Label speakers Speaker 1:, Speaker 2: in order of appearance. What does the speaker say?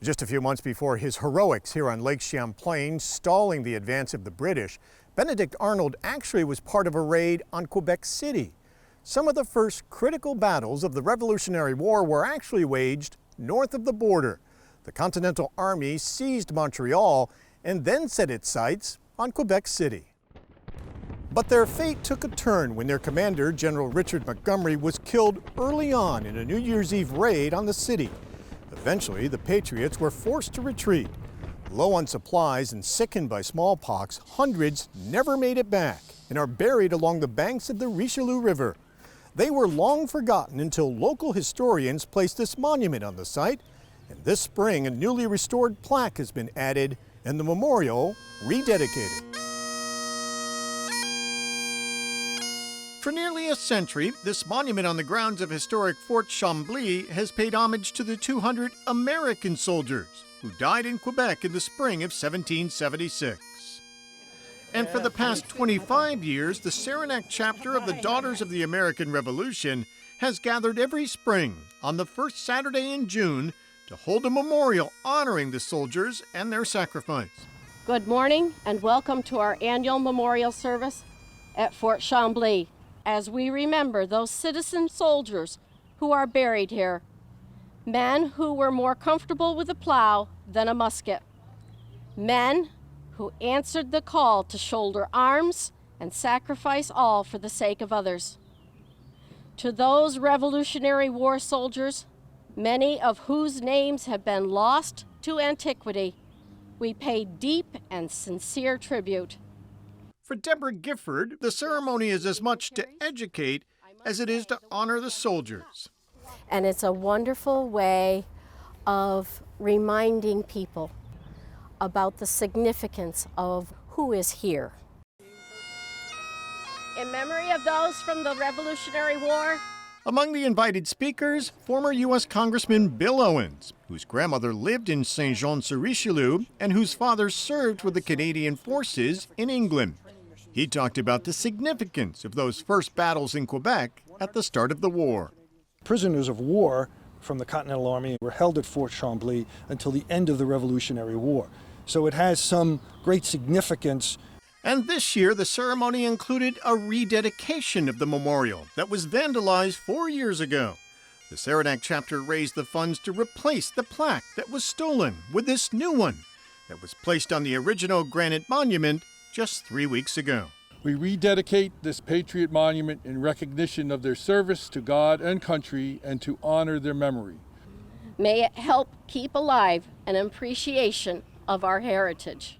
Speaker 1: Just a few months before his heroics here on Lake Champlain, stalling the advance of the British, Benedict Arnold actually was part of a raid on Quebec City. Some of the first critical battles of the Revolutionary War were actually waged north of the border. The Continental Army seized Montreal and then set its sights on Quebec City. But their fate took a turn when their commander, General Richard Montgomery, was killed early on in a New Year's Eve raid on the city. Eventually, the Patriots were forced to retreat. Low on supplies and sickened by smallpox, hundreds never made it back and are buried along the banks of the Richelieu River. They were long forgotten until local historians placed this monument on the site, and this spring a newly restored plaque has been added and the memorial rededicated. For nearly a century, this monument on the grounds of historic Fort Chambly has paid homage to the 200 American soldiers who died in Quebec in the spring of 1776. And for the past 25 years, the Saranac chapter of the Daughters of the American Revolution has gathered every spring on the first Saturday in June to hold a memorial honoring the soldiers and their sacrifice.
Speaker 2: Good morning and welcome to our annual memorial service at Fort Chambly, as we remember those citizen soldiers who are buried here, men who were more comfortable with a plow than a musket, men who answered the call to shoulder arms and sacrifice all for the sake of others. To those Revolutionary War soldiers, many of whose names have been lost to antiquity, we pay deep and sincere tribute.
Speaker 1: For Deborah Gifford, the ceremony is as much to educate as it is to honor the soldiers.
Speaker 2: And it's a wonderful way of reminding people about the significance of who is here. In memory of those from the Revolutionary War.
Speaker 1: Among the invited speakers, former U.S. Congressman Bill Owens, whose grandmother lived in Saint-Jean-sur-Richelieu and whose father served with the Canadian Forces in England. He talked about the significance of those first battles in Quebec at the start of the war.
Speaker 3: Prisoners of war from the Continental Army were held at Fort Chambly until the end of the Revolutionary War. So it has some great significance.
Speaker 1: And this year, the ceremony included a rededication of the memorial that was vandalized 4 years ago. The Saranac chapter raised the funds to replace the plaque that was stolen with this new one that was placed on the original granite monument just 3 weeks ago.
Speaker 4: We rededicate this Patriot Monument in recognition of their service to God and country and to honor their memory.
Speaker 2: May it help keep alive an appreciation of our heritage.